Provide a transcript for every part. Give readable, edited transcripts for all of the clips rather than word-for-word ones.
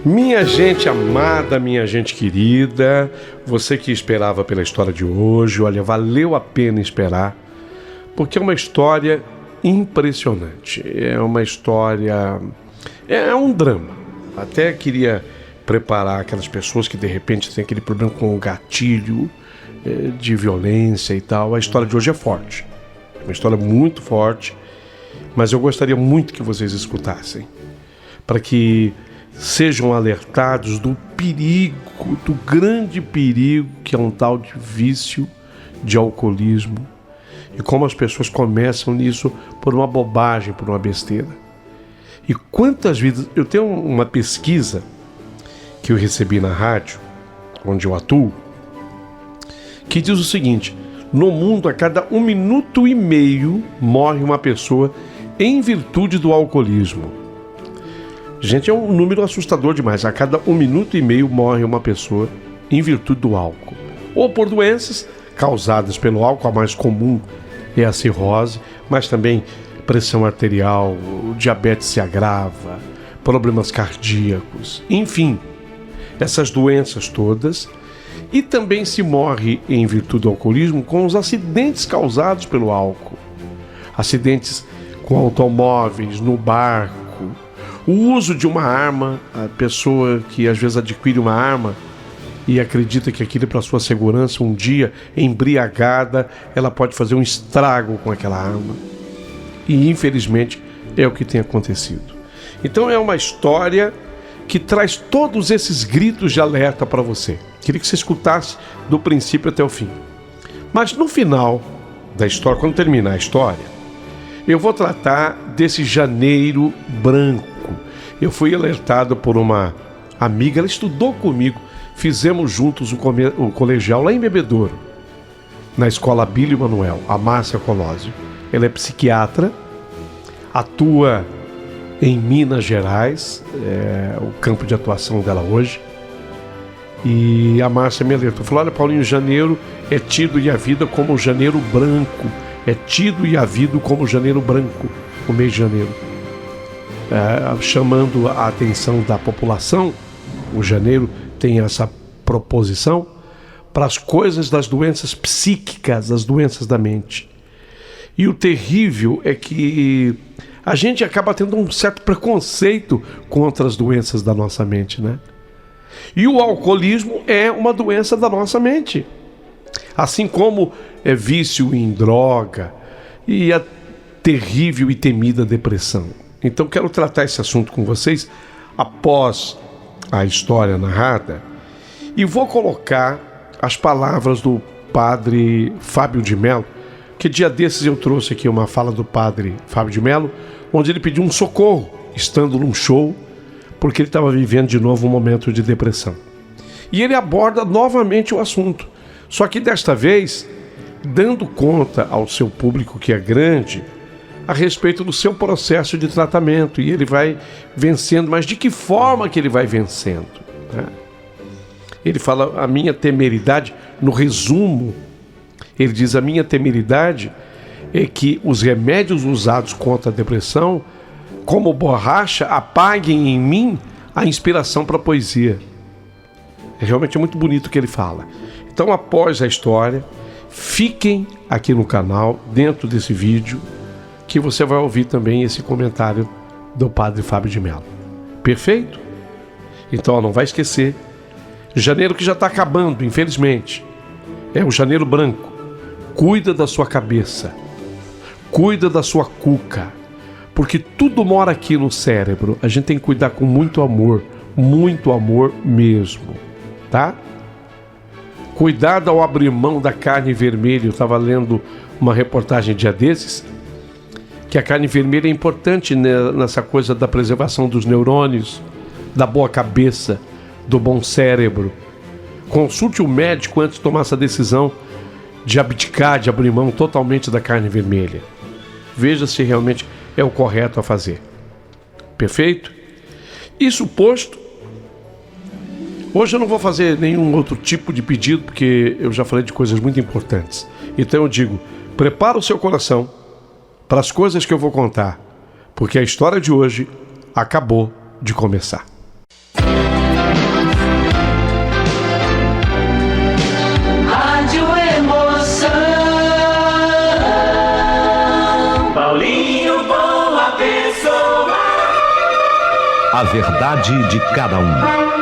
Minha gente amada, minha gente querida, você que esperava pela história de hoje, olha, valeu a pena esperar, porque é uma história impressionante, é uma história, é um drama. Até queria preparar aquelas pessoas que de repente têm aquele problema com o gatilho de violência e tal. A história de hoje é forte, é uma história muito forte, mas eu gostaria muito que vocês escutassem, para que sejam alertados do perigo, do grande perigo que é um tal de vício, de alcoolismo, e como as pessoas começam nisso por uma bobagem, por uma besteira. E quantas vidas... Eu tenho uma pesquisa que eu recebi na rádio, onde eu atuo, que diz o seguinte: no mundo, a cada 1 minuto e meio morre uma pessoa em virtude do alcoolismo. Gente, é um número assustador demais. A cada 1 minuto e meio morre uma pessoa em virtude do álcool, ou por doenças causadas pelo álcool. A mais comum é a cirrose, mas também pressão arterial, o diabetes se agrava, problemas cardíacos, enfim, essas doenças todas. E também se morre em virtude do alcoolismo com os acidentes causados pelo álcool, acidentes com automóveis, no barco, o uso de uma arma. A pessoa que às vezes adquire uma arma e acredita que aquilo é para sua segurança, um dia, embriagada, ela pode fazer um estrago com aquela arma. E infelizmente é o que tem acontecido. Então é uma história que traz todos esses gritos de alerta para você. Queria que você escutasse do princípio até o fim. Mas no final da história, quando terminar a história, eu vou tratar desse janeiro branco. Eu fui alertado por uma amiga, ela estudou comigo, fizemos juntos o colegial lá em Bebedouro, na escola Bílio Manuel, a Márcia Colosio. Ela é psiquiatra, atua em Minas Gerais, é o campo de atuação dela hoje. E a Márcia me alertou, falou: olha, Paulinho, janeiro é tido e havido como janeiro branco, é tido e havido como janeiro branco, o mês de janeiro. Chamando a atenção da população, o janeiro tem essa proposição para as coisas das doenças psíquicas, as doenças da mente. E o terrível é que a gente acaba tendo um certo preconceito contra as doenças da nossa mente, né? E o alcoolismo é uma doença da nossa mente, assim como é vício em droga e a terrível e temida depressão. Então quero tratar esse assunto com vocês após a história narrada, e vou colocar as palavras do padre Fábio de Mello, que dia desses eu trouxe aqui uma fala do padre Fábio de Mello, onde ele pediu um socorro, estando num show, porque ele estava vivendo de novo um momento de depressão. E ele aborda novamente o assunto, só que desta vez dando conta ao seu público, que é grande, a respeito do seu processo de tratamento, e ele vai vencendo. Mas de que forma que ele vai vencendo, né? Ele fala: a minha temeridade, no resumo, ele diz: a minha temeridade é que os remédios usados contra a depressão, como borracha, apaguem em mim a inspiração para a poesia. É realmente muito bonito o que ele fala. Então, após a história, fiquem aqui no canal, dentro desse vídeo, que você vai ouvir também esse comentário do padre Fábio de Mello. Perfeito? Então, não vai esquecer, janeiro que já está acabando, infelizmente, é o janeiro branco. Cuida da sua cabeça, cuida da sua cuca, porque tudo mora aqui no cérebro. A gente tem que cuidar com muito amor mesmo, tá? Cuidado ao abrir mão da carne vermelha. Eu estava lendo uma reportagem dia desses, que a carne vermelha é importante nessa coisa da preservação dos neurônios, da boa cabeça, do bom cérebro. Consulte o médico antes de tomar essa decisão de abdicar, de abrir mão totalmente da carne vermelha. veja se realmente é o correto a fazer. Perfeito? Isso posto, hoje eu não vou fazer nenhum outro tipo de pedido, porque eu já falei de coisas muito importantes. Então eu digo, prepara o seu coração para as coisas que eu vou contar, porque a história de hoje acabou de começar. Rádio Emoção, Paulinho Boa Pessoa. A verdade de cada um.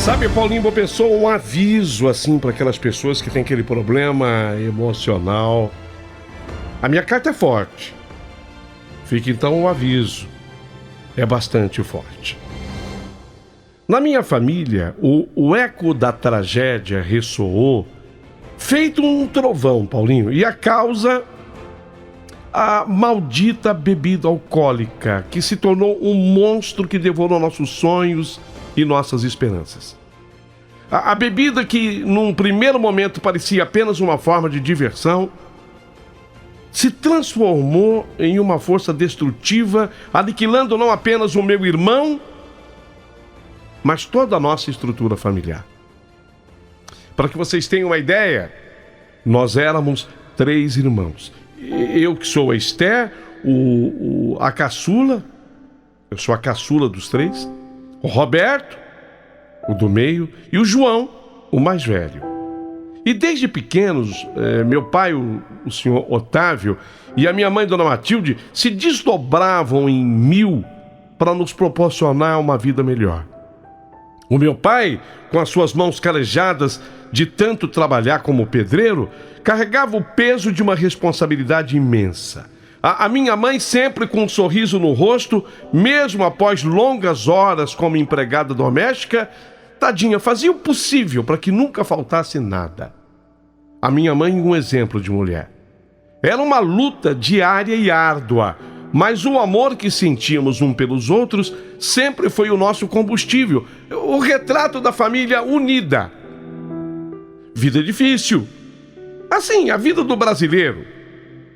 Sabe, Paulinho Boa Pessoa, um aviso assim para aquelas pessoas que têm aquele problema emocional. A minha carta é forte. Fica então um aviso. É bastante forte. Na minha família, o eco da tragédia ressoou feito um trovão, Paulinho. E a causa, a maldita bebida alcoólica, que se tornou um monstro que devorou nossos sonhos e nossas esperanças. A bebida que num primeiro momento parecia apenas uma forma de diversão, se transformou em uma força destrutiva, aniquilando não apenas o meu irmão, mas toda a nossa estrutura familiar. Para que vocês tenham uma ideia, nós éramos 3 irmãos. Eu que sou a Esther, a caçula, eu sou a caçula dos 3, o Roberto, o do meio, e o João, o mais velho. E desde pequenos, meu pai, o senhor Otávio, e a minha mãe, dona Matilde, se desdobravam em 1000 para nos proporcionar uma vida melhor. O meu pai, com as suas mãos calejadas de tanto trabalhar como pedreiro, carregava o peso de uma responsabilidade imensa. A minha mãe, sempre com um sorriso no rosto, mesmo após longas horas como empregada doméstica, tadinha, fazia o possível para que nunca faltasse nada. A minha mãe, um exemplo de mulher. Era uma luta diária e árdua, mas o amor que sentíamos um pelos outros sempre foi o nosso combustível, o retrato da família unida. Vida difícil. Assim, a vida do brasileiro.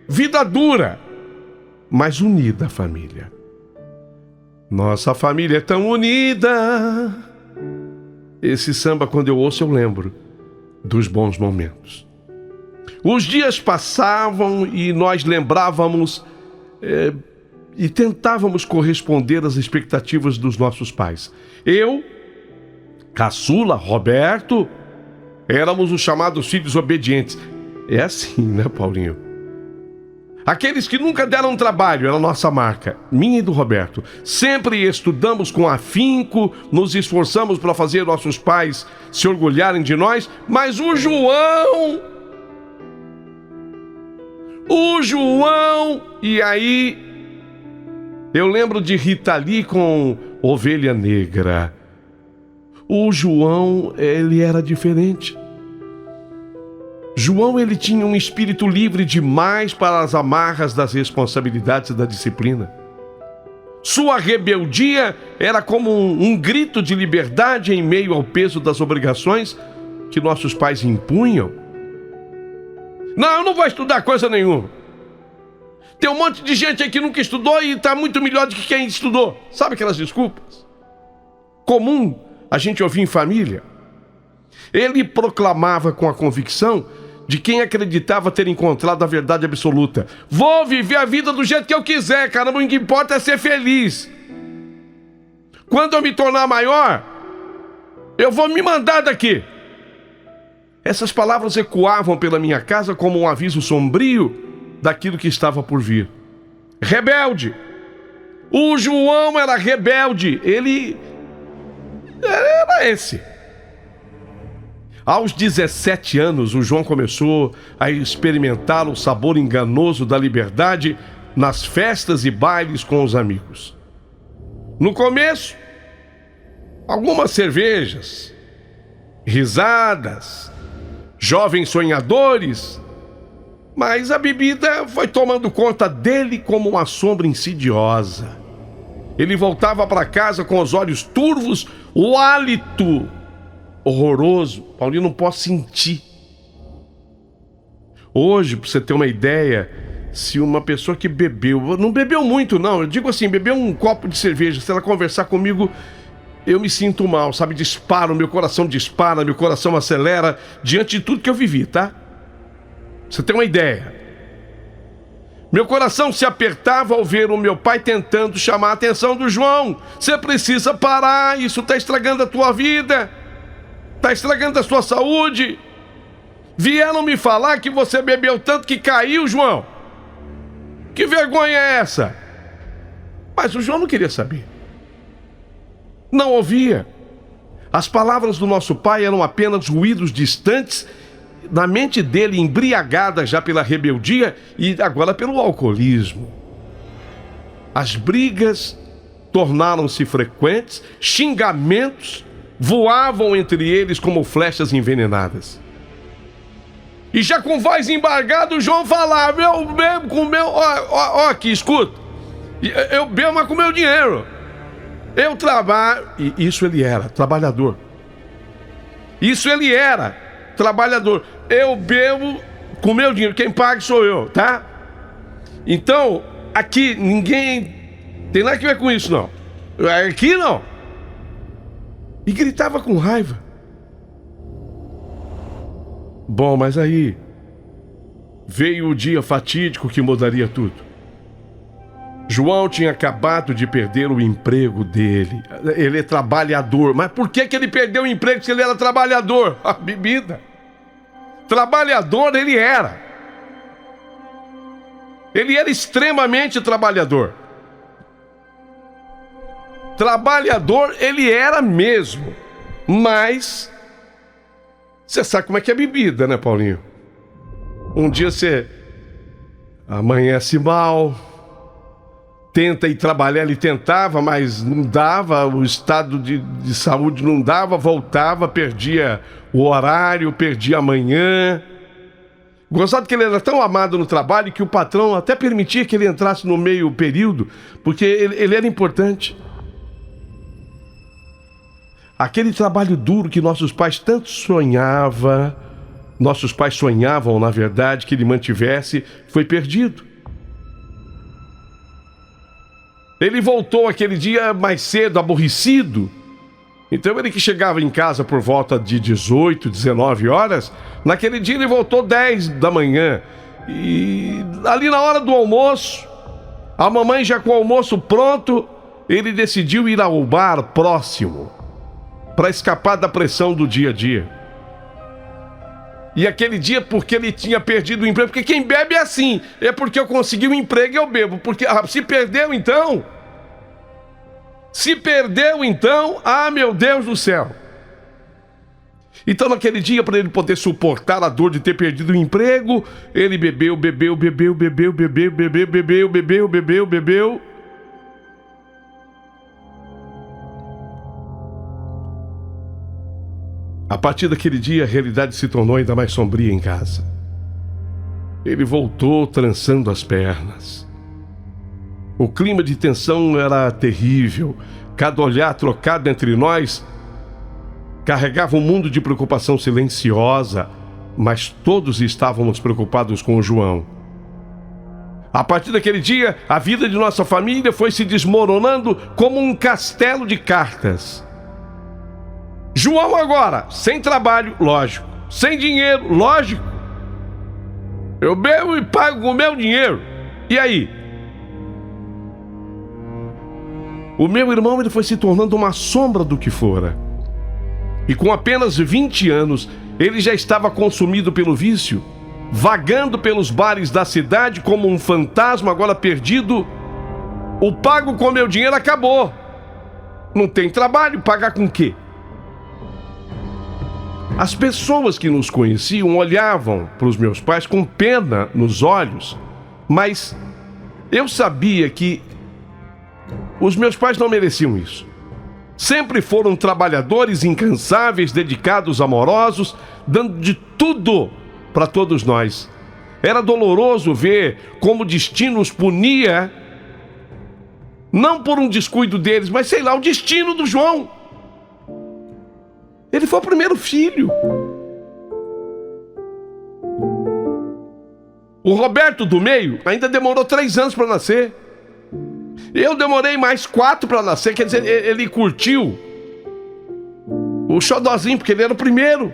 Vida dura, mas unida, família. Nossa família é tão unida. Esse samba, quando eu ouço, eu lembro dos bons momentos. Os dias passavam e nós lembrávamos e tentávamos corresponder às expectativas dos nossos pais. Eu, caçula, Roberto, éramos os chamados filhos obedientes. É assim, né, Paulinho? Aqueles que nunca deram trabalho, era a nossa marca, minha e do Roberto. Sempre estudamos com afinco, nos esforçamos para fazer nossos pais se orgulharem de nós, mas o João, e aí eu lembro de Rita Lee com Ovelha Negra. O João, ele era diferente. João, ele tinha um espírito livre demais para as amarras das responsabilidades e da disciplina. Sua rebeldia era como um grito de liberdade em meio ao peso das obrigações que nossos pais impunham. Não, eu não vou estudar coisa nenhuma. Tem um monte de gente aí que nunca estudou e está muito melhor do que quem estudou. Sabe aquelas desculpas? Comum a gente ouvir em família. Ele proclamava com a convicção de quem acreditava ter encontrado a verdade absoluta. Vou viver a vida do jeito que eu quiser, caramba, o que importa é ser feliz. Quando eu me tornar maior, eu vou me mandar daqui. Essas palavras ecoavam pela minha casa como um aviso sombrio daquilo que estava por vir. rebelde. O João era rebelde, ele era esse. Aos 17 anos, o João começou a experimentar o sabor enganoso da liberdade nas festas e bailes com os amigos. No começo, algumas cervejas, risadas, jovens sonhadores, mas a bebida foi tomando conta dele como uma sombra insidiosa. Ele voltava para casa com os olhos turvos, o hálito horroroso. Paulinho, não posso sentir. Hoje, para você ter uma ideia, se uma pessoa que bebeu, não bebeu muito não, eu digo assim, bebeu um copo de cerveja, se ela conversar comigo, eu me sinto mal, sabe? Disparo, meu coração dispara, meu coração acelera diante de tudo que eu vivi, tá? Você tem uma ideia. Meu coração se apertava ao ver o meu pai tentando chamar a atenção do João. Você precisa parar, isso está estragando a tua vida. Está estragando a sua saúde. Vieram me falar que você bebeu tanto que caiu, João. Que vergonha é essa? Mas o João não queria saber. Não ouvia. As palavras do nosso pai eram apenas ruídos distantes na mente dele, embriagada já pela rebeldia e agora pelo alcoolismo. As brigas tornaram-se frequentes, xingamentos voavam entre eles como flechas envenenadas. E já com voz embargada, o João falava: eu bebo com meu... Ó, aqui, escuta. Eu bebo, mas com meu dinheiro. Eu trabalho... E isso ele era, trabalhador. Isso ele era, trabalhador. Eu bebo com meu dinheiro. Quem paga sou eu, tá? Então, aqui, ninguém tem nada a ver com isso, não. Aqui, não. E gritava com raiva. Bom, mas aí veio o dia fatídico que mudaria tudo. João tinha acabado de perder o emprego dele. Ele é trabalhador. Mas por que ele perdeu o emprego se ele era trabalhador? A bebida. Trabalhador ele era. Ele era extremamente trabalhador. Trabalhador ele era mesmo. Mas você sabe como é que é bebida, né, Paulinho? Um dia você amanhece mal, tenta ir trabalhar, ele tentava, mas não dava, o estado de saúde não dava, voltava, perdia o horário, perdia a manhã. Gostado que ele era tão amado no trabalho que o patrão até permitia que ele entrasse no meio período, porque ele era importante. Aquele trabalho duro que nossos pais tanto sonhavam, nossos pais sonhavam, na verdade, que ele mantivesse, foi perdido. Ele voltou aquele dia mais cedo, aborrecido. Então ele que chegava em casa por volta de 18, 19 horas, naquele dia ele voltou 10 da manhã. E ali na hora do almoço, a mamãe já com o almoço pronto, ele decidiu ir ao bar próximo, para escapar da pressão do dia a dia. E aquele dia, porque ele tinha perdido o emprego, porque quem bebe é assim, é porque eu consegui um emprego e eu bebo, porque se perdeu então, meu Deus do céu. Então naquele dia, para ele poder suportar a dor de ter perdido o emprego, ele bebeu. A partir daquele dia, a realidade se tornou ainda mais sombria em casa. Ele voltou trançando as pernas. O clima de tensão era terrível. Cada olhar trocado entre nós carregava um mundo de preocupação silenciosa, mas todos estávamos preocupados com o João. A partir daquele dia, a vida de nossa família foi se desmoronando como um castelo de cartas. João agora, sem trabalho, lógico. Sem dinheiro, lógico. Eu bebo e pago com o meu dinheiro. E aí? O meu irmão ele foi se tornando uma sombra do que fora. E com apenas 20 anos, ele já estava consumido pelo vício. vagando pelos bares da cidade como um fantasma agora perdido. O pago com meu dinheiro acabou. Não tem trabalho, pagar com quê? As pessoas que nos conheciam olhavam para os meus pais com pena nos olhos, mas eu sabia que os meus pais não mereciam isso. Sempre foram trabalhadores incansáveis, dedicados, amorosos, dando de tudo para todos nós. Era doloroso ver como o destino os punia, não por um descuido deles, mas sei lá, o destino do João. Ele foi o primeiro filho. O Roberto do meio ainda demorou 3 anos para nascer. Eu demorei mais 4 para nascer, quer dizer, ele curtiu o xodozinho, porque ele era o primeiro.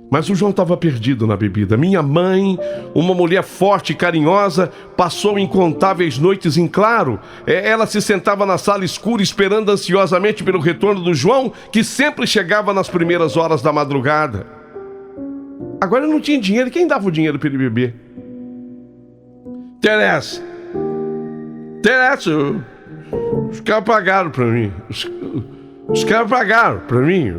Mas o João estava perdido na bebida. Minha mãe, uma mulher forte e carinhosa, passou incontáveis noites em claro. Ela se sentava na sala escura esperando ansiosamente pelo retorno do João, que sempre chegava nas primeiras horas da madrugada. Agora ele não tinha dinheiro. Quem dava o dinheiro para ele beber? Teresa, os caras pagaram para mim. Os caras pagaram para mim.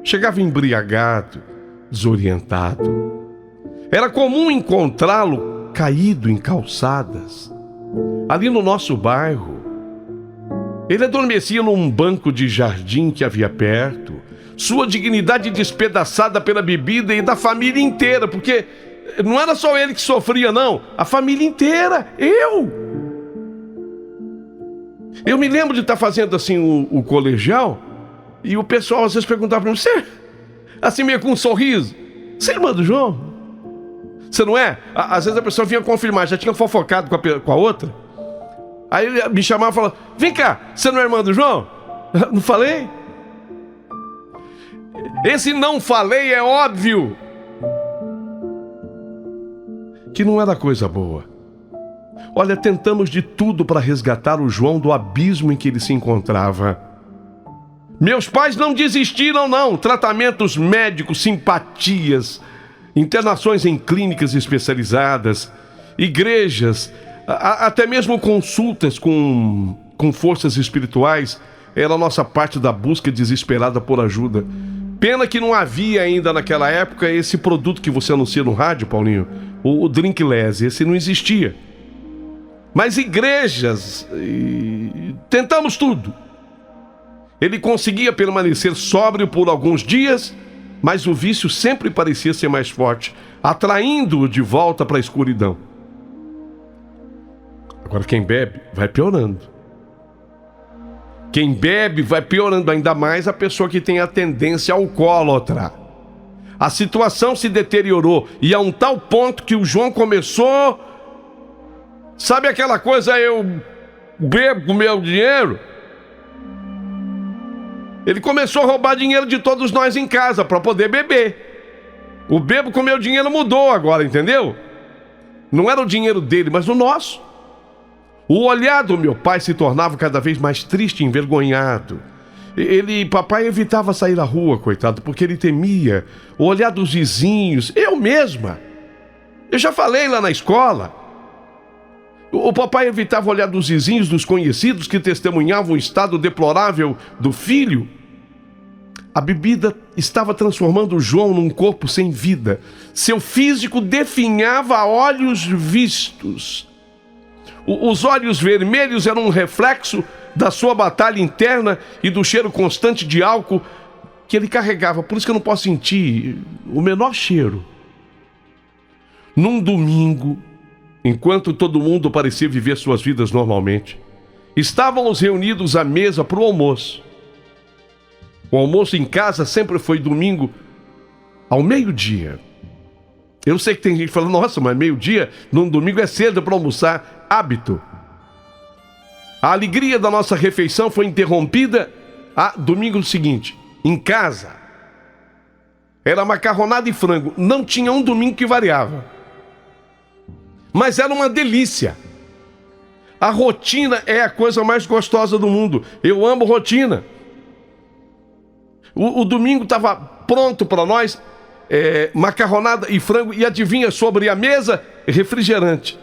Chegava embriagado, desorientado. Era comum encontrá-lo caído em calçadas, ali no nosso bairro. Ele adormecia num banco de jardim que havia perto, sua dignidade despedaçada pela bebida e da família inteira, porque não era só ele que sofria, não, a família inteira, eu me lembro de estar fazendo assim o colegial, e o pessoal às vezes perguntava para mim: você, assim meio com um sorriso, você é irmã do João? Você não é? Às vezes a pessoa vinha confirmar, já tinha fofocado com a outra. Aí ele me chamava e falava: vem cá, você não é irmã do João? Não falei? Esse não falei é óbvio que não era coisa boa. Olha, tentamos de tudo para resgatar o João do abismo em que ele se encontrava. Meus pais não desistiram, não. Tratamentos médicos, simpatias, internações em clínicas especializadas, igrejas, até mesmo consultas com forças espirituais, era a nossa parte da busca desesperada por ajuda. Pena que não havia ainda naquela época esse produto que você anuncia no rádio, Paulinho, o Drinkless, esse não existia. Mas igrejas, tentamos tudo. Ele conseguia permanecer sóbrio por alguns dias, mas o vício sempre parecia ser mais forte, atraindo-o de volta para a escuridão. Agora quem bebe vai piorando. Quem bebe vai piorando, ainda mais a pessoa que tem a tendência alcoólatra. A situação se deteriorou e a um tal ponto que o João começou... Sabe aquela coisa, eu bebo com meu dinheiro? Ele começou a roubar dinheiro de todos nós em casa para poder beber. O bebo com meu dinheiro mudou agora, entendeu? Não era o dinheiro dele, mas o nosso. O olhar do meu pai se tornava cada vez mais triste e envergonhado. Papai evitava sair à rua, coitado, porque ele temia o olhar dos vizinhos, eu mesma. Eu já falei lá na escola. O papai evitava o olhar dos vizinhos, dos conhecidos que testemunhavam o estado deplorável do filho. A bebida estava transformando o João num corpo sem vida. Seu físico definhava a olhos vistos. Os olhos vermelhos eram um reflexo da sua batalha interna e do cheiro constante de álcool que ele carregava. Por isso que eu não posso sentir o menor cheiro. Num domingo, enquanto todo mundo parecia viver suas vidas normalmente, estávamos reunidos à mesa para o almoço. O almoço em casa sempre foi domingo ao meio-dia. Eu sei que tem gente falando: nossa, mas meio-dia num domingo é cedo para almoçar. Hábito. A alegria da nossa refeição foi interrompida domingo seguinte, em casa. Era macarronada e frango. Não tinha um domingo que variava. Mas era uma delícia. A rotina é a coisa mais gostosa do mundo. Eu amo rotina. O domingo estava pronto para nós. macarronada e frango, e adivinha, sobre a mesa, refrigerante.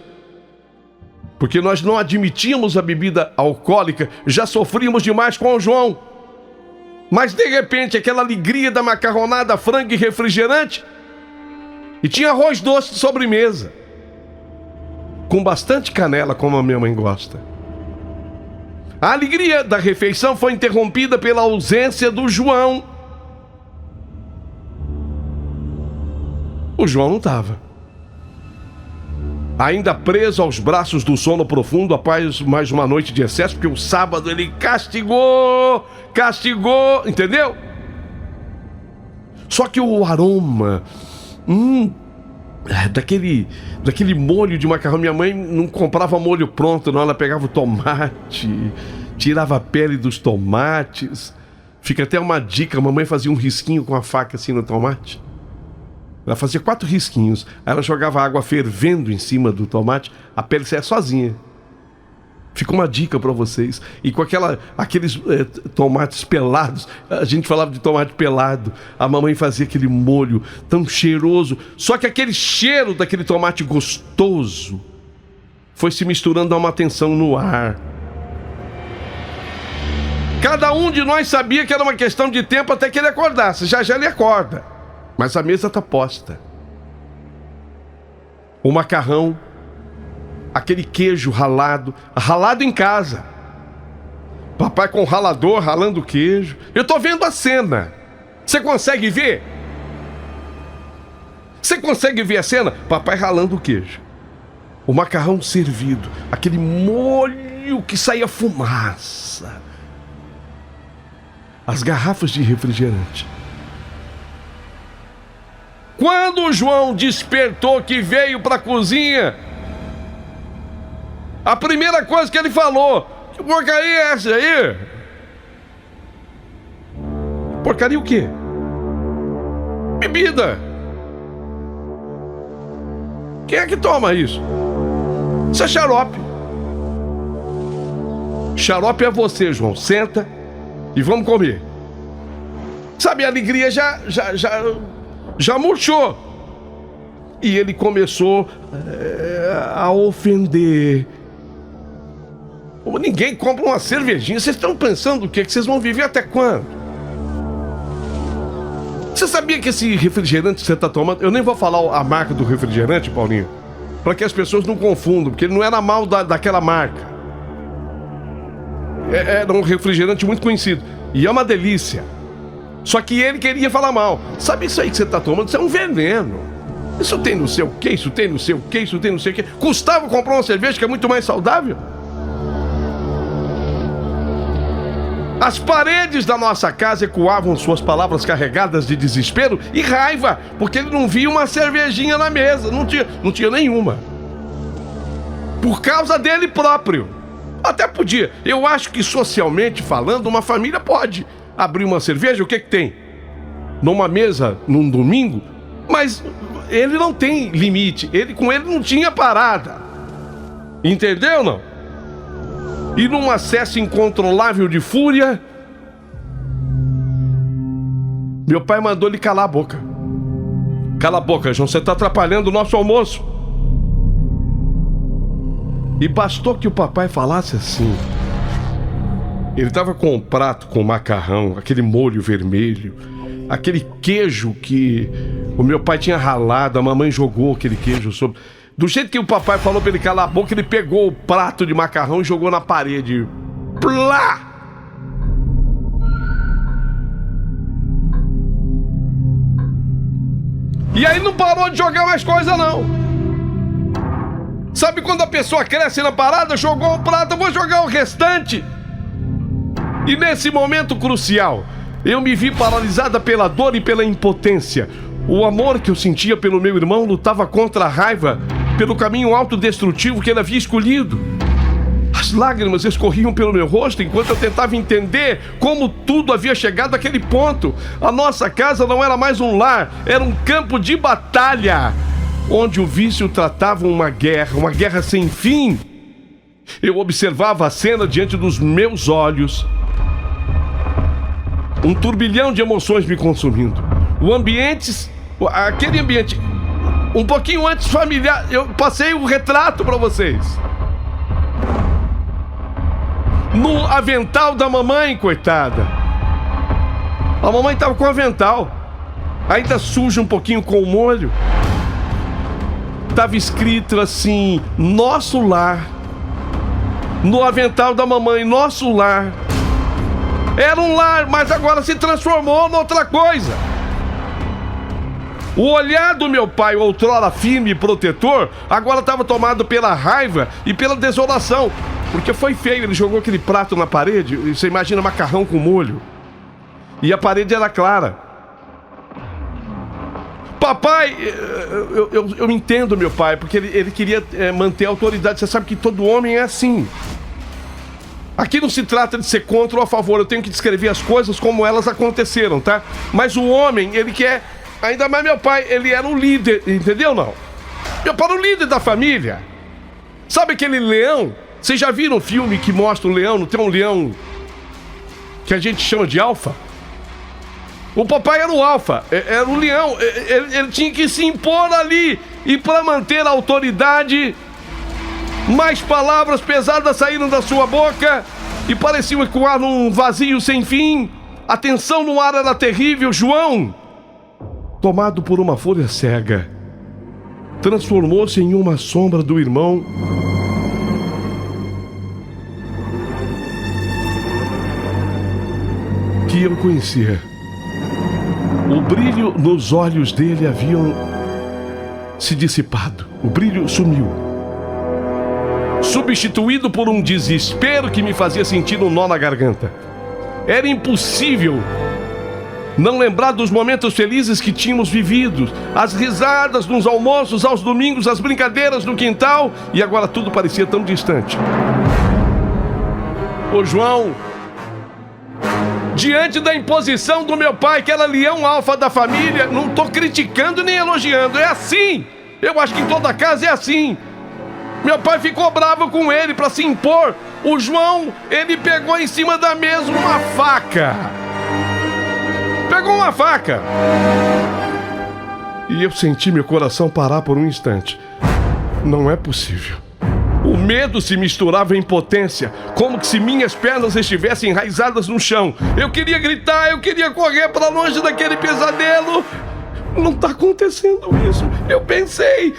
Porque nós não admitíamos a bebida alcoólica, já sofríamos demais com o João. Mas de repente, aquela alegria da macarronada, frango e refrigerante, e tinha arroz doce de sobremesa, com bastante canela, como a minha mãe gosta. A alegria da refeição foi interrompida pela ausência do João. O João não estava. Ainda preso aos braços do sono profundo após mais uma noite de excesso, porque o sábado ele castigou, entendeu? Só que o aroma daquele molho de macarrão, minha mãe não comprava molho pronto, não, ela pegava o tomate, tirava a pele dos tomates. Fica até uma dica, a mamãe fazia um risquinho com a faca assim no tomate. Ela fazia 4 risquinhos, aí ela jogava água fervendo em cima do tomate, a pele saia sozinha. Fica uma dica para vocês. E com aqueles tomates pelados, a gente falava de tomate pelado, a mamãe fazia aquele molho tão cheiroso, só que aquele cheiro daquele tomate gostoso foi se misturando a uma tensão no ar. Cada um de nós sabia que era uma questão de tempo até que ele acordasse. Já ele acorda. Mas a mesa está posta. O macarrão, aquele queijo ralado em casa. Papai com o ralador ralando o queijo. Eu estou vendo a cena. Você consegue ver? Você consegue ver a cena? Papai ralando o queijo. O macarrão servido. Aquele molho que saía fumaça. As garrafas de refrigerante. Quando o João despertou, que veio para a cozinha, a primeira coisa que ele falou: que porcaria é essa aí? Porcaria o quê? Bebida. Quem é que toma isso? Isso é xarope. Xarope é você, João. Senta e vamos comer. Sabe, a alegria já murchou. E ele começou a ofender. Ninguém compra uma cervejinha. Vocês estão pensando o quê? Que vocês vão viver até quando? Você sabia que esse refrigerante que você está tomando... Eu nem vou falar a marca do refrigerante, Paulinho, para que as pessoas não confundam, porque ele não era mal daquela marca. Era um refrigerante muito conhecido. E é uma delícia. Só que ele queria falar mal. Sabe isso aí que você está tomando? Isso é um veneno. Isso tem não sei o que, isso tem não sei o que, isso tem não sei o que. Custava comprar uma cerveja que é muito mais saudável. As paredes da nossa casa ecoavam suas palavras carregadas de desespero e raiva, porque ele não via uma cervejinha na mesa. Não tinha nenhuma. Por causa dele próprio. Até podia. Eu acho que socialmente falando, uma família pode abrir uma cerveja, o que tem? Numa mesa, num domingo, mas ele não tem limite, com ele não tinha parada. Entendeu, não? E num acesso incontrolável de fúria, meu pai mandou ele calar a boca. Cala a boca, João, você está atrapalhando o nosso almoço. E bastou que o papai falasse assim. Ele estava com um prato com macarrão, aquele molho vermelho, aquele queijo que o meu pai tinha ralado, a mamãe jogou aquele queijo sobre... Do jeito que o papai falou para ele calar a boca, ele pegou o prato de macarrão e jogou na parede. Plá! E aí não parou de jogar mais coisa, não. Sabe quando a pessoa cresce na parada, jogou o prato, eu vou jogar o restante. E nesse momento crucial, eu me vi paralisada pela dor e pela impotência. O amor que eu sentia pelo meu irmão lutava contra a raiva, pelo caminho autodestrutivo que ele havia escolhido. As lágrimas escorriam pelo meu rosto enquanto eu tentava entender como tudo havia chegado àquele ponto. A nossa casa não era mais um lar, era um campo de batalha, onde o vício tratava uma guerra sem fim. Eu observava a cena diante dos meus olhos. Um turbilhão de emoções me consumindo. O ambiente aquele ambiente um pouquinho antes familiar. Eu passei um retrato pra vocês. No avental da mamãe, coitada. A mamãe tava com o avental, ainda suja um pouquinho com o molho. Tava escrito assim: nosso lar. No avental da mamãe, nosso lar. Era um lar, mas agora se transformou em outra coisa. O olhar do meu pai, outrora firme e protetor, agora estava tomado pela raiva e pela desolação. Porque foi feio, ele jogou aquele prato na parede, e você imagina macarrão com molho. E a parede era clara. Papai, eu entendo meu pai, porque ele queria manter a autoridade. Você sabe que todo homem é assim. Aqui não se trata de ser contra ou a favor, eu tenho que descrever as coisas como elas aconteceram, tá? Mas o homem, ele quer... Ainda mais meu pai, ele era o líder, entendeu não? Meu pai era o líder da família. Sabe aquele leão? Vocês já viram um filme que mostra o leão? Não tem um leão que a gente chama de alfa? O papai era o alfa, era o leão. Ele tinha que se impor ali. E para manter a autoridade, mais palavras pesadas saíram da sua boca e pareciam ecoar num vazio sem fim. A tensão no ar era terrível. João, tomado por uma fúria cega, transformou-se em uma sombra do irmão que eu conhecia. O brilho nos olhos dele haviam se dissipado. O brilho sumiu, substituído por um desespero que me fazia sentir um nó na garganta. Era impossível não lembrar dos momentos felizes que tínhamos vivido, as risadas nos almoços, aos domingos, as brincadeiras no quintal, e agora tudo parecia tão distante. Ô João, diante da imposição do meu pai, que era leão alfa da família, não tô criticando nem elogiando, é assim. Eu acho que em toda casa é assim. Meu pai ficou bravo com ele para se impor. O João, ele pegou em cima da mesa uma faca. Pegou uma faca. E eu senti meu coração parar por um instante. Não é possível. O medo se misturava à impotência, como que se minhas pernas estivessem enraizadas no chão. Eu queria gritar, eu queria correr para longe daquele pesadelo. Não está acontecendo isso. Eu pensei,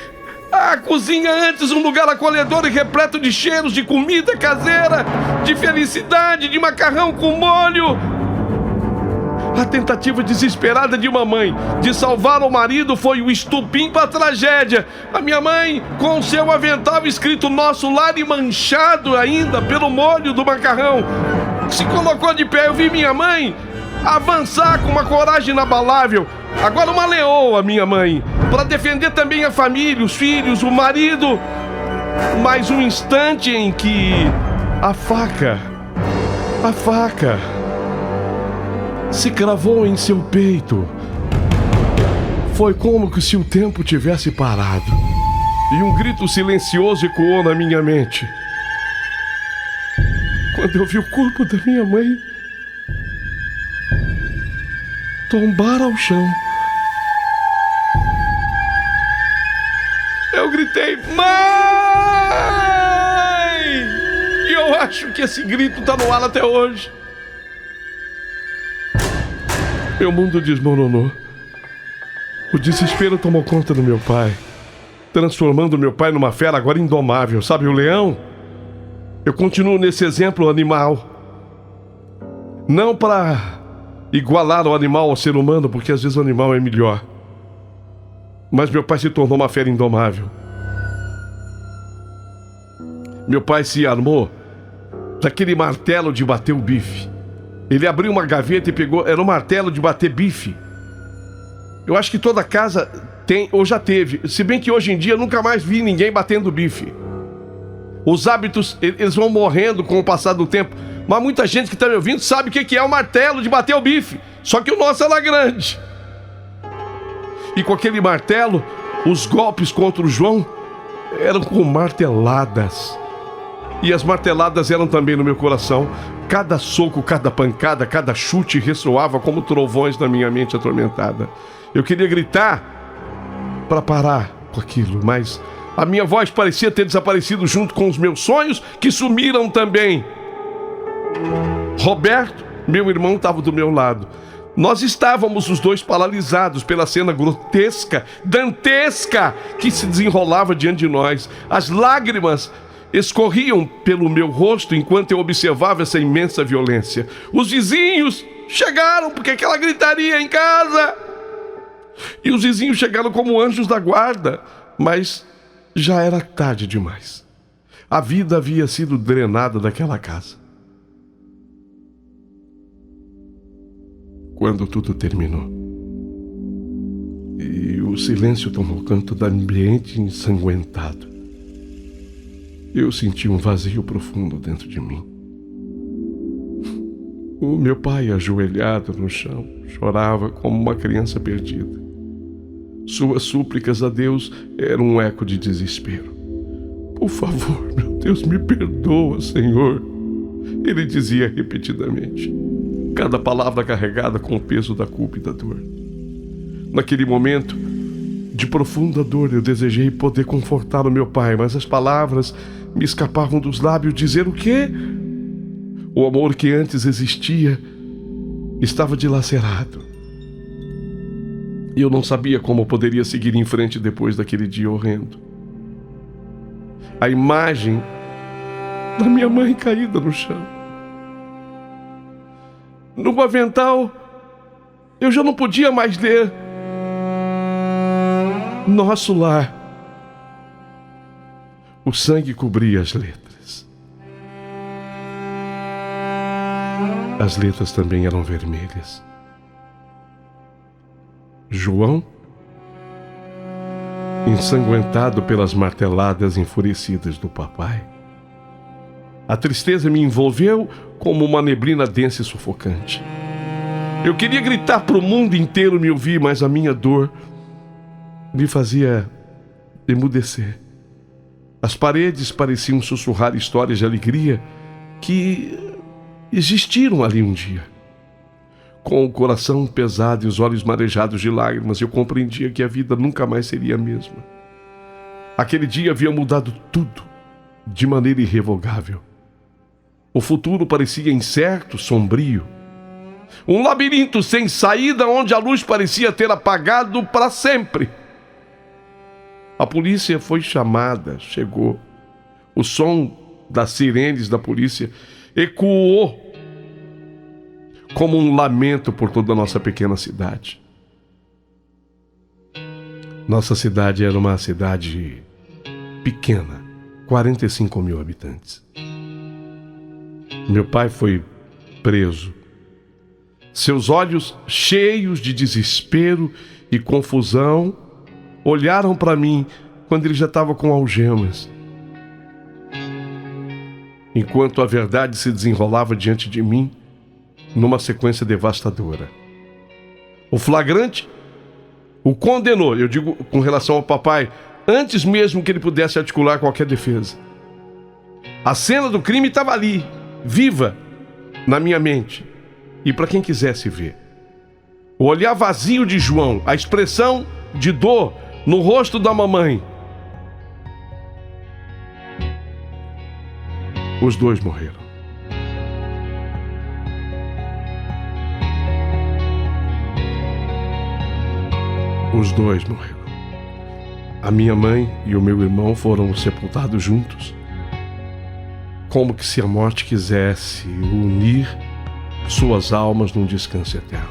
a cozinha antes um lugar acolhedor e repleto de cheiros de comida caseira, de felicidade, de macarrão com molho. A tentativa desesperada de uma mãe de salvar o marido foi o estupim para a tragédia. A minha mãe, com seu avental escrito nosso lar e manchado ainda pelo molho do macarrão, se colocou de pé. Eu vi minha mãe avançar com uma coragem inabalável. Agora uma leoa, minha mãe, para defender também a família, os filhos, o marido. Mais um instante em que a faca se cravou em seu peito. Foi como que se o tempo tivesse parado e um grito silencioso ecoou na minha mente. Quando eu vi o corpo da minha mãe tombar ao chão, eu gritei: mãe! E eu acho que esse grito tá no ar até hoje. Meu mundo desmoronou. O desespero tomou conta do meu pai, transformando meu pai numa fera agora indomável. Sabe o leão? Eu continuo nesse exemplo animal. Não para igualar o animal ao ser humano, porque às vezes o animal é melhor. Mas meu pai se tornou uma fera indomável. Meu pai se armou daquele martelo de bater o bife. Ele abriu uma gaveta e pegou... Era um martelo de bater bife. Eu acho que toda casa tem ou já teve. Se bem que hoje em dia eu nunca mais vi ninguém batendo bife. Os hábitos, eles vão morrendo com o passar do tempo. Mas muita gente que está me ouvindo sabe o que é o martelo de bater o bife. Só que o nosso era grande. E com aquele martelo, os golpes contra o João eram com marteladas. E as marteladas eram também no meu coração. Cada soco, cada pancada, cada chute ressoava como trovões na minha mente atormentada. Eu queria gritar para parar com aquilo, mas a minha voz parecia ter desaparecido junto com os meus sonhos, que sumiram também. Roberto, meu irmão, estava do meu lado. Nós estávamos os dois paralisados pela cena grotesca, dantesca, que se desenrolava diante de nós. As lágrimas escorriam pelo meu rosto enquanto eu observava essa imensa violência. Os vizinhos chegaram, porque aquela gritaria em casa. E os vizinhos chegaram como anjos da guarda, mas já era tarde demais. A vida havia sido drenada daquela casa. Quando tudo terminou e o silêncio tomou conta do ambiente ensanguentado, eu senti um vazio profundo dentro de mim. O meu pai, ajoelhado no chão, chorava como uma criança perdida. Suas súplicas a Deus eram um eco de desespero. Por favor, meu Deus, me perdoa, Senhor. Ele dizia repetidamente, cada palavra carregada com o peso da culpa e da dor. Naquele momento de profunda dor, eu desejei poder confortar o meu pai, mas as palavras me escapavam dos lábios. Dizer o quê? O amor que antes existia estava dilacerado. E eu não sabia como poderia seguir em frente depois daquele dia horrendo. A imagem da minha mãe caída no chão. No avental, eu já não podia mais ler Nosso Lar. O sangue cobria as letras. As letras também eram vermelhas. João, ensanguentado pelas marteladas enfurecidas do papai. A tristeza me envolveu como uma neblina densa e sufocante. Eu queria gritar para o mundo inteiro me ouvir, mas a minha dor me fazia emudecer. As paredes pareciam sussurrar histórias de alegria que existiram ali um dia. Com o coração pesado e os olhos marejados de lágrimas, eu compreendia que a vida nunca mais seria a mesma. Aquele dia havia mudado tudo de maneira irrevogável. O futuro parecia incerto, sombrio. Um labirinto sem saída onde a luz parecia ter apagado para sempre. A polícia foi chamada, chegou. O som das sirenes da polícia ecoou como um lamento por toda a nossa pequena cidade. Nossa cidade era uma cidade pequena, 45 mil habitantes. Meu pai foi preso. Seus olhos, cheios de desespero e confusão, olharam para mim quando ele já estava com algemas. Enquanto a verdade se desenrolava diante de mim, numa sequência devastadora. O flagrante o condenou, eu digo com relação ao papai, antes mesmo que ele pudesse articular qualquer defesa. A cena do crime estava ali, viva, na minha mente. E para quem quisesse ver. O olhar vazio de João, a expressão de dor no rosto da mamãe. Os dois morreram. Os dois morreram. A minha mãe e o meu irmão foram sepultados juntos. Como que se a morte quisesse unir suas almas num descanso eterno.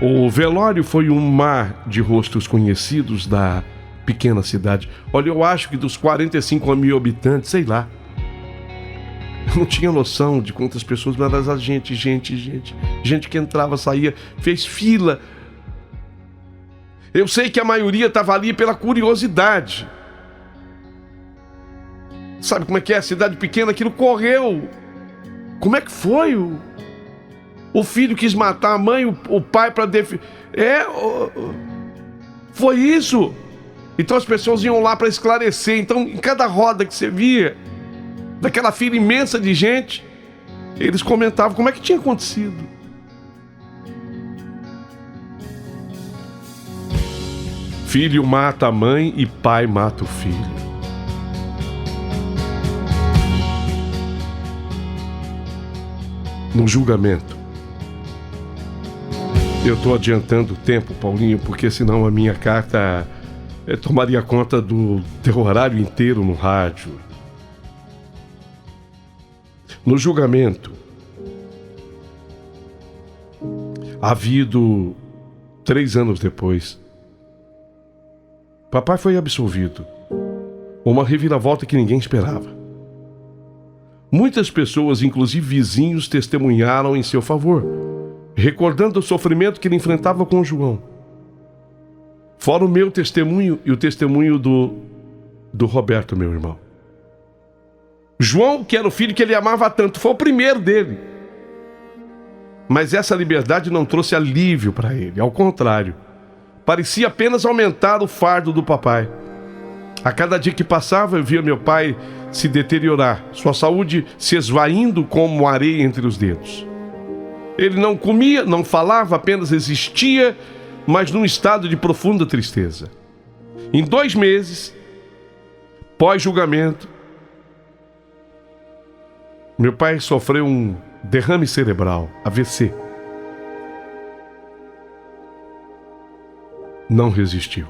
O velório foi um mar de rostos conhecidos da pequena cidade. Olha, eu acho que dos 45 mil habitantes, sei lá. Eu não tinha noção de quantas pessoas, mas a gente que entrava, saía, fez fila. Eu sei que a maioria estava ali pela curiosidade. Sabe como é que é? A cidade pequena, aquilo correu. Como é que foi? O filho quis matar a mãe, o pai para defender. Foi isso. Então as pessoas iam lá para esclarecer. Então, em cada roda que você via, daquela fila imensa de gente, eles comentavam como é que tinha acontecido. Filho mata a mãe e pai mata o filho. No julgamento. Eu estou adiantando o tempo, Paulinho, porque senão a minha carta tomaria conta do teu horário inteiro no rádio. No julgamento, havido 3 anos depois, papai foi absolvido. Uma reviravolta que ninguém esperava. Muitas pessoas, inclusive vizinhos, testemunharam em seu favor, recordando o sofrimento que ele enfrentava com João. Fora o meu testemunho e o testemunho do Roberto, meu irmão. João, que era o filho que ele amava tanto, foi o primeiro dele. Mas essa liberdade não trouxe alívio para ele, ao contrário. Parecia apenas aumentar o fardo do papai. A cada dia que passava, eu via meu pai se deteriorar, sua saúde se esvaindo como areia entre os dedos. Ele não comia, não falava, apenas existia, mas num estado de profunda tristeza. Em 2 meses, pós-julgamento, meu pai sofreu um derrame cerebral, AVC. Não resistiu.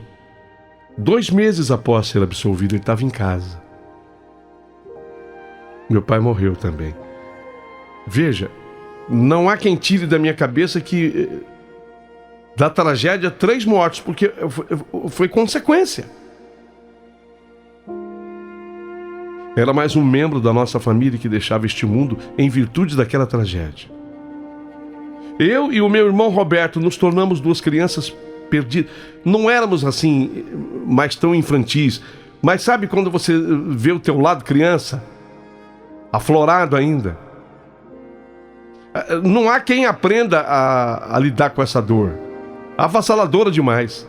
2 meses após ser absolvido, ele estava em casa. Meu pai morreu também. Veja, não há quem tire da minha cabeça que da tragédia 3 mortes, porque foi consequência. Era mais um membro da nossa família que deixava este mundo em virtude daquela tragédia. Eu e o meu irmão Roberto nos tornamos 2 crianças perdidas. Não éramos assim, mais tão infantis. Mas sabe quando você vê o teu lado criança, aflorado ainda? Não há quem aprenda a lidar com essa dor. Avassaladora demais.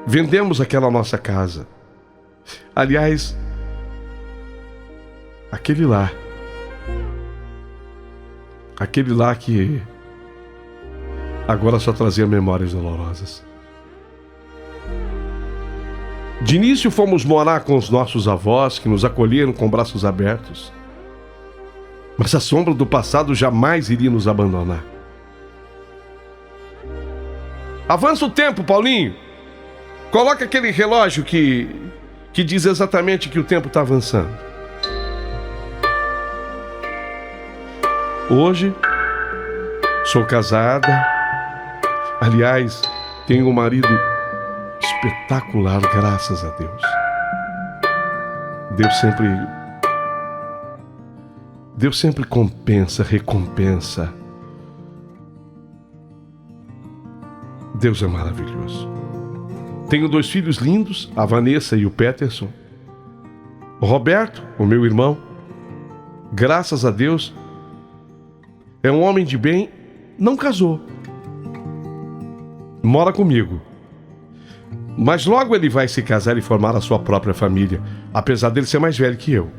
Vendemos aquela nossa casa. Aliás, aquele lá que agora só trazia memórias dolorosas. De início fomos morar com os nossos avós, que nos acolheram com braços abertos. Mas a sombra do passado jamais iria nos abandonar. Avança o tempo, Paulinho. Coloca aquele relógio que diz exatamente que o tempo está avançando. Hoje, sou casada. Aliás, tenho um marido espetacular, graças a Deus. Deus sempre recompensa. Deus é maravilhoso. Tenho 2 filhos lindos, a Vanessa e o Peterson. O Roberto, o meu irmão, graças a Deus, é um homem de bem, não casou. Mora comigo. Mas logo ele vai se casar e formar a sua própria família, apesar dele ser mais velho que eu.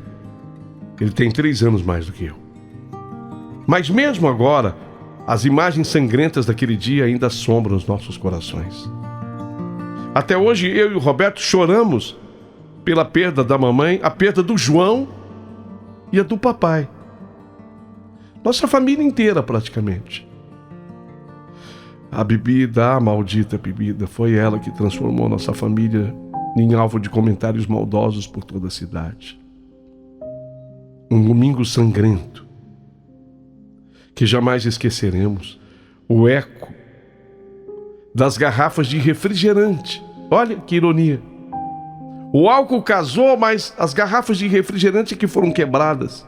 Ele tem 3 anos mais do que eu. Mas mesmo agora, as imagens sangrentas daquele dia ainda assombram os nossos corações. Até hoje, eu e o Roberto choramos pela perda da mamãe, a perda do João e a do papai. Nossa família inteira, praticamente. A bebida, a maldita bebida, foi ela que transformou nossa família em alvo de comentários maldosos por toda a cidade. Um domingo sangrento, que jamais esqueceremos, o eco das garrafas de refrigerante. Olha que ironia. O álcool casou, mas as garrafas de refrigerante que foram quebradas.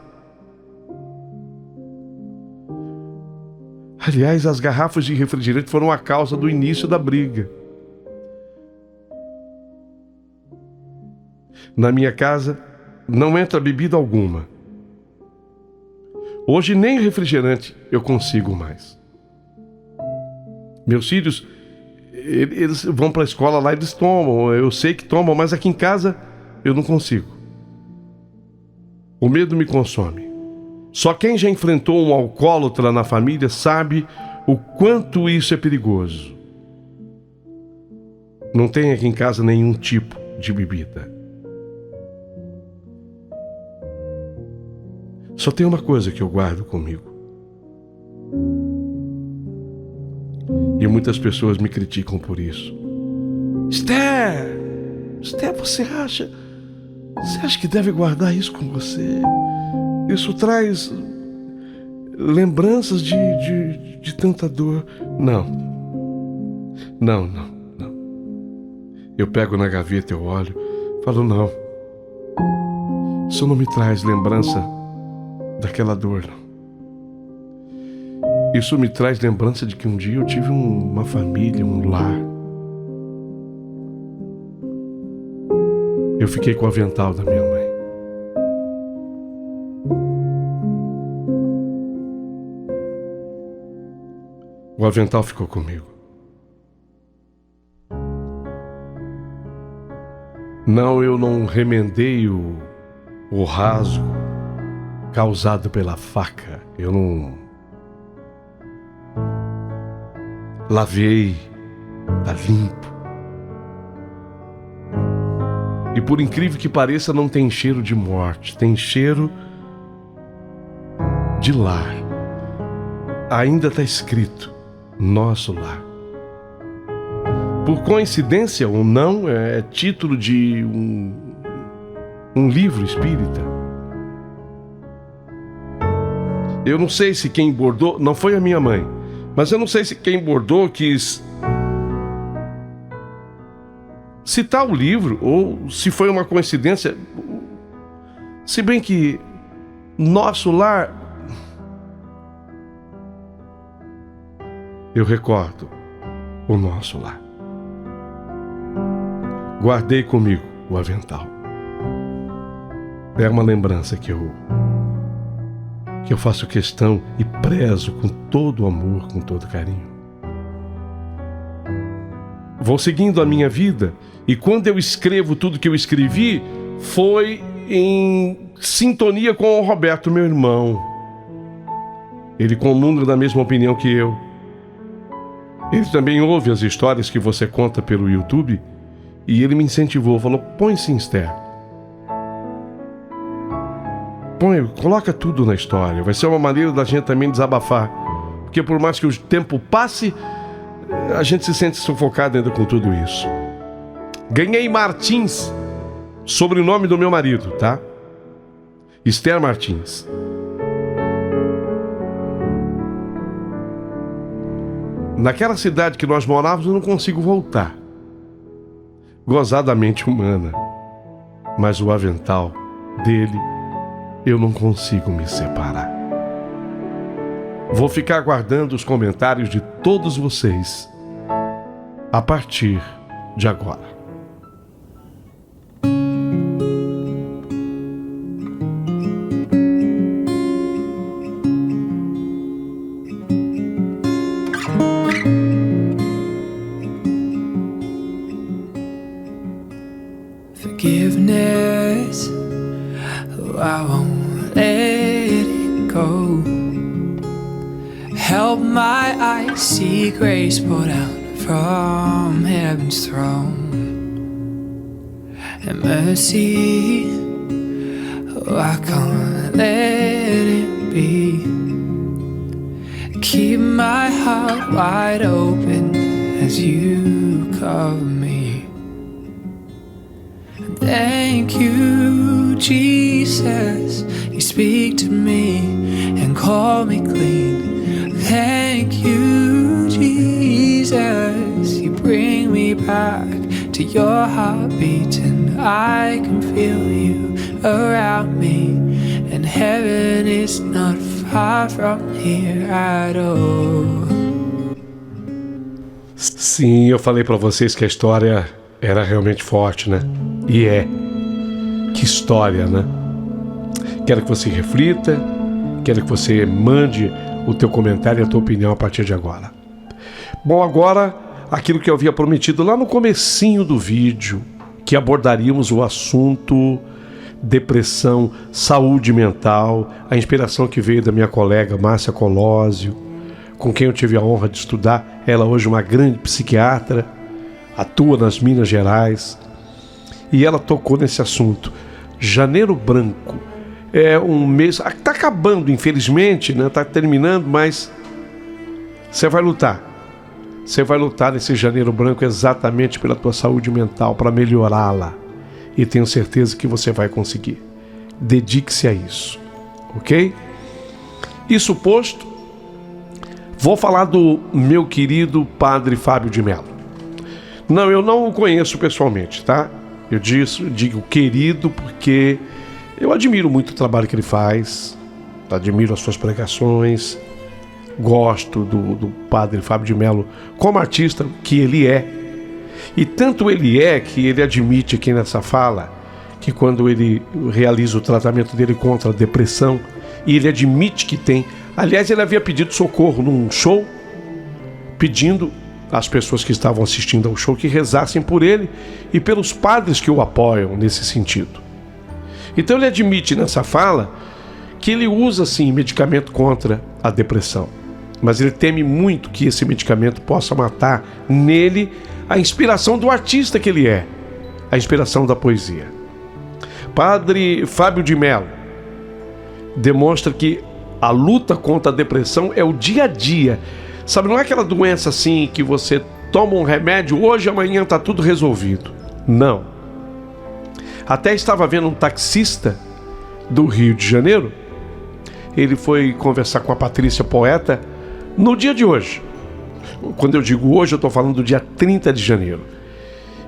Aliás, as garrafas de refrigerante foram a causa do início da briga. Na minha casa não entra bebida alguma. Hoje nem refrigerante eu consigo mais. Meus filhos, eles vão para a escola lá, eles tomam. Eu sei que tomam, mas aqui em casa eu não consigo. O medo me consome. Só quem já enfrentou um alcoólatra na família sabe o quanto isso é perigoso. Não tem aqui em casa nenhum tipo de bebida. Só tem uma coisa que eu guardo comigo. E muitas pessoas me criticam por isso. Esther, você acha que deve guardar isso com você? Isso traz lembranças de tanta dor. Não. Eu pego na gaveta, eu olho, falo, não. Isso não me traz lembrança daquela dor, não. Isso me traz lembrança de que um dia eu tive uma família, um lar. Eu fiquei com o avental da minha mãe. O avental ficou comigo. Não, eu não remendei o rasgo causado pela faca. Eu não lavei, tá limpo. E por incrível que pareça, não tem cheiro de morte, tem cheiro de lar. Ainda está escrito, nosso lar. Por coincidência ou não, é título de um livro espírita. Eu não sei se quem bordou, não foi a minha mãe, mas eu não sei se quem bordou quis citar o livro ou se foi uma coincidência. Se bem que nosso lar, eu recordo o nosso lar. Guardei comigo o avental. É uma lembrança que eu faço questão e prezo com todo amor, com todo carinho. Vou seguindo a minha vida e quando eu escrevo tudo que eu escrevi, foi em sintonia com o Roberto, meu irmão. Ele comunga da mesma opinião que eu. Ele também ouve as histórias que você conta pelo YouTube e ele me incentivou, falou, põe sim, Esther. Coloca tudo na história. Vai ser uma maneira da gente também desabafar. Porque por mais que o tempo passe, a gente se sente sufocado ainda com tudo isso. Ganhei Martins, sobrenome do meu marido, tá? Esther Martins. Naquela cidade que nós morávamos, eu não consigo voltar. Gozadamente humana. Mas o avental dele, eu não consigo me separar. Vou ficar aguardando os comentários de todos vocês a partir de agora. Forgiveness, oh, I won't let it go. Help my eyes see grace poured out from heaven's throne. And mercy, oh, I can't let it be. Keep my heart wide open as you cover me. Thank you, Jesus. You speak to me and call me clean. Thank you, Jesus. You bring me back to your heartbeat, and I can feel you around me. And heaven is not far from here at all. Sim, eu falei pra vocês que a história era realmente forte, né? E é. Que história, né? Quero que você reflita, quero que você mande o teu comentário e a tua opinião a partir de agora. Bom, agora, aquilo que eu havia prometido lá no comecinho do vídeo, que abordaríamos o assunto depressão, saúde mental, a inspiração que veio da minha colega Márcia Colósio, com quem eu tive a honra de estudar, ela hoje uma grande psiquiatra, atua nas Minas Gerais, e ela tocou nesse assunto. Janeiro Branco é um mês, está acabando infelizmente, né? Está terminando, mas você vai lutar. Você vai lutar nesse Janeiro Branco exatamente pela tua saúde mental, para melhorá-la. E tenho certeza que você vai conseguir. Dedique-se a isso, ok? Isso posto, vou falar do meu querido Padre Fábio de Mello. Não, eu não o conheço pessoalmente, tá? Eu digo querido porque eu admiro muito o trabalho que ele faz, admiro as suas pregações, gosto do Padre Fábio de Mello como artista que ele é. E tanto ele é que ele admite aqui nessa fala que quando ele realiza o tratamento dele contra a depressão, e ele admite que tem. Aliás, ele havia pedido socorro num show, pedindo às pessoas que estavam assistindo ao show que rezassem por ele e pelos padres que o apoiam nesse sentido. Então ele admite nessa fala que ele usa sim medicamento contra a depressão, mas ele teme muito que esse medicamento possa matar nele a inspiração do artista que ele é, a inspiração da poesia. Padre Fábio de Mello demonstra que a luta contra a depressão é o dia a dia. Sabe, não é aquela doença assim que você toma um remédio hoje, amanhã está tudo resolvido. Não. Até estava vendo um taxista do Rio de Janeiro. Ele foi conversar com a Patrícia Poeta no dia de hoje. Quando eu digo hoje, eu estou falando do dia 30 de janeiro.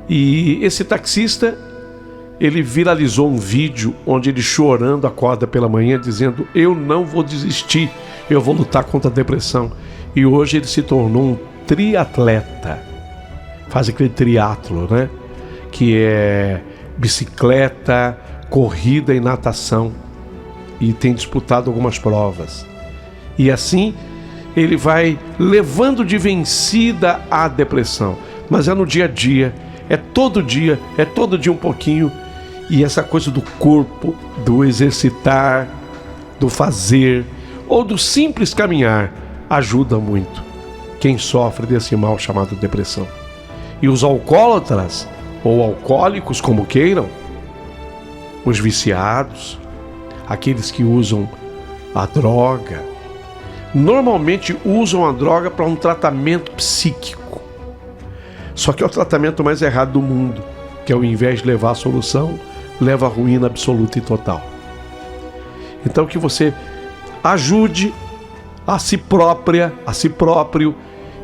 E esse taxista, ele viralizou um vídeo onde ele chorando acorda pela manhã dizendo: eu não vou desistir, eu vou lutar contra a depressão. E hoje ele se tornou um triatleta. Faz aquele triatlo, né? Que é bicicleta, corrida e natação. E tem disputado algumas provas. E assim ele vai levando de vencida a depressão. Mas é no dia a dia, é todo dia um pouquinho. E essa coisa do corpo, do exercitar, do fazer, ou do simples caminhar, ajuda muito quem sofre desse mal chamado depressão. E os alcoólatras, ou alcoólicos, como queiram, os viciados, aqueles que usam a droga, normalmente usam a droga para um tratamento psíquico. Só que é o tratamento mais errado do mundo, que ao invés de levar a solução, leva a ruína absoluta e total. Então que você ajude a si própria, a si próprio,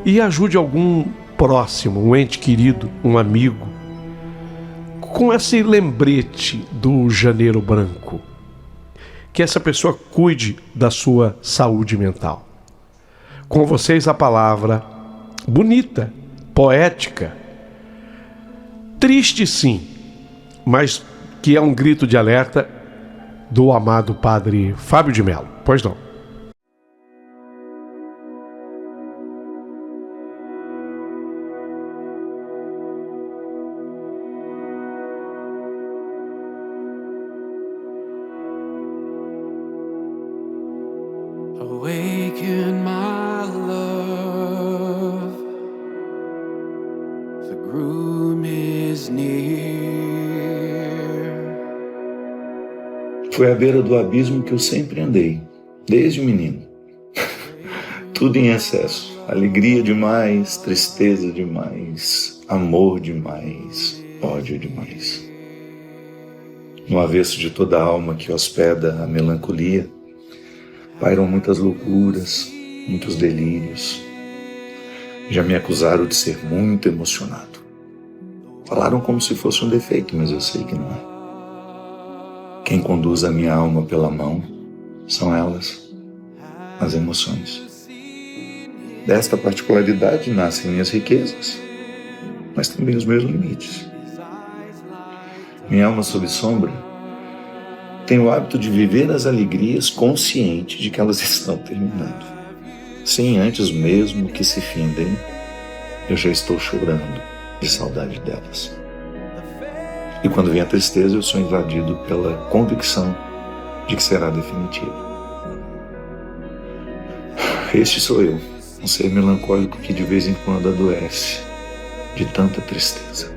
e ajude algum próximo, um ente querido, um amigo, com esse lembrete do Janeiro Branco. Que essa pessoa cuide da sua saúde mental. Com vocês a palavra bonita, poética, triste sim, mas que é um grito de alerta do amado Padre Fábio de Mello. Pois não. Awaken my love, the groom is near. Foi à beira do abismo que eu sempre andei, desde menino. Tudo em excesso, alegria demais, tristeza demais, amor demais, ódio demais. No avesso de toda a alma que hospeda a melancolia, pairam muitas loucuras, muitos delírios. Já me acusaram de ser muito emocionado. Falaram como se fosse um defeito, mas eu sei que não é. Quem conduz a minha alma pela mão são elas, as emoções. Desta particularidade nascem minhas riquezas, mas também os meus limites. Minha alma sob sombra tem o hábito de viver as alegrias consciente de que elas estão terminando. Sim, antes mesmo que se findem, eu já estou chorando de saudade delas. E quando vem a tristeza, eu sou invadido pela convicção de que será definitiva. Este sou eu, um ser melancólico que de vez em quando adoece, de tanta tristeza.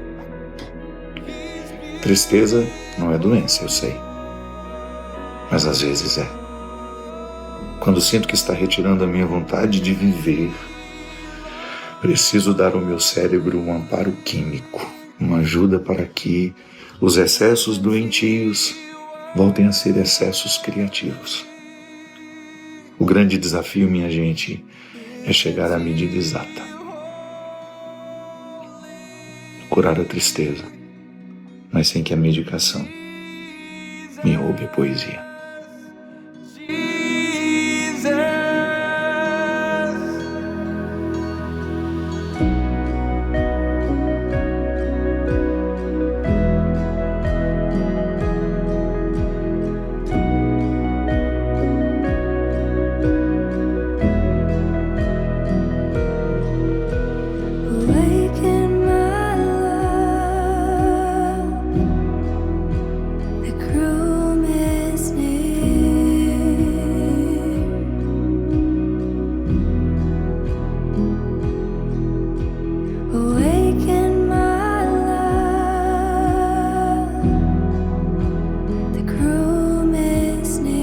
Tristeza não é doença, eu sei, mas às vezes é. Quando sinto que está retirando a minha vontade de viver, preciso dar ao meu cérebro um amparo químico, uma ajuda para que os excessos doentios voltem a ser excessos criativos. O grande desafio, minha gente, é chegar à medida exata. Curar a tristeza, mas sem que a medicação me roube a poesia. Awaken my love, the groom is near. Awaken my love, the groom is near.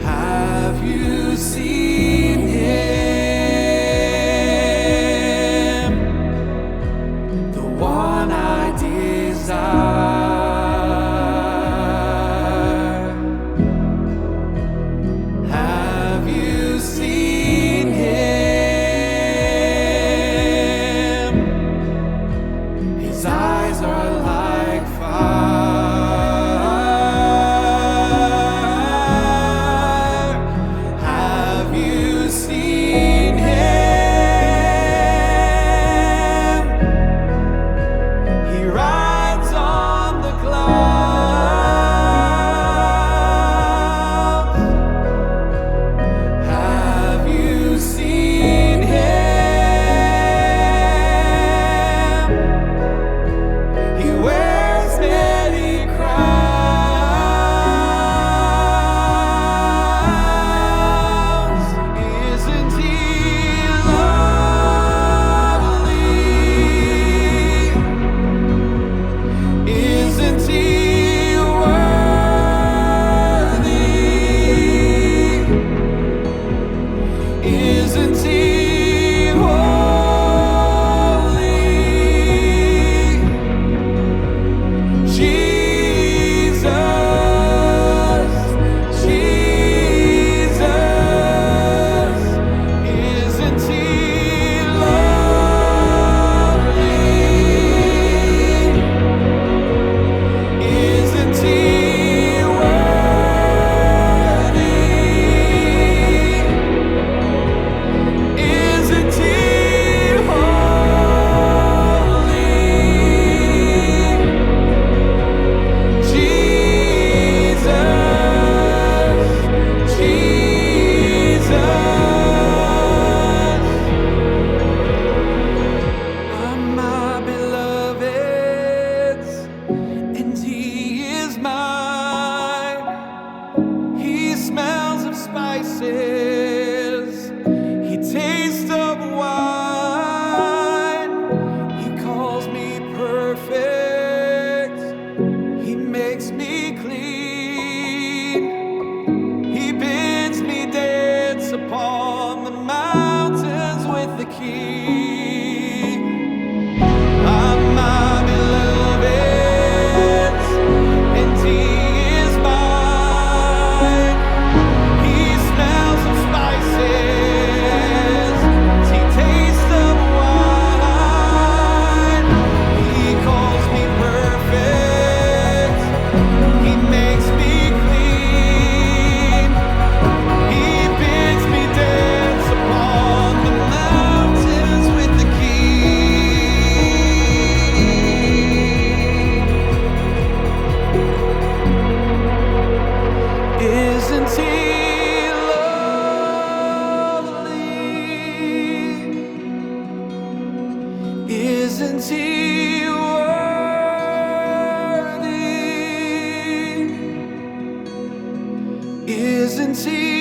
Have you seen him? The one I desire. Have you seen him? His eyes are like fire. Have you seen him? He rides on the clouds. Have you seen him? He wears many crowns. Isn't he lovely? Isn't he worthy? Isn't he holy? Jesus, Jesus, isn't he lovely? Isn't he worthy? Isn't he holy? Jesus, Jesus, I'm my beloved's, and he is mine. He smells of spices, he tastes of wine. He calls me perfect, he makes me clean. He bids me dance upon the mountains with the King. I'm my beloved's, and he is mine. He smells of spices, he tastes of wine. He calls me perfect, he makes me clean. He bids me dance upon the mountains with the King. Isn't he lovely? Isn't he worthy? Isn't he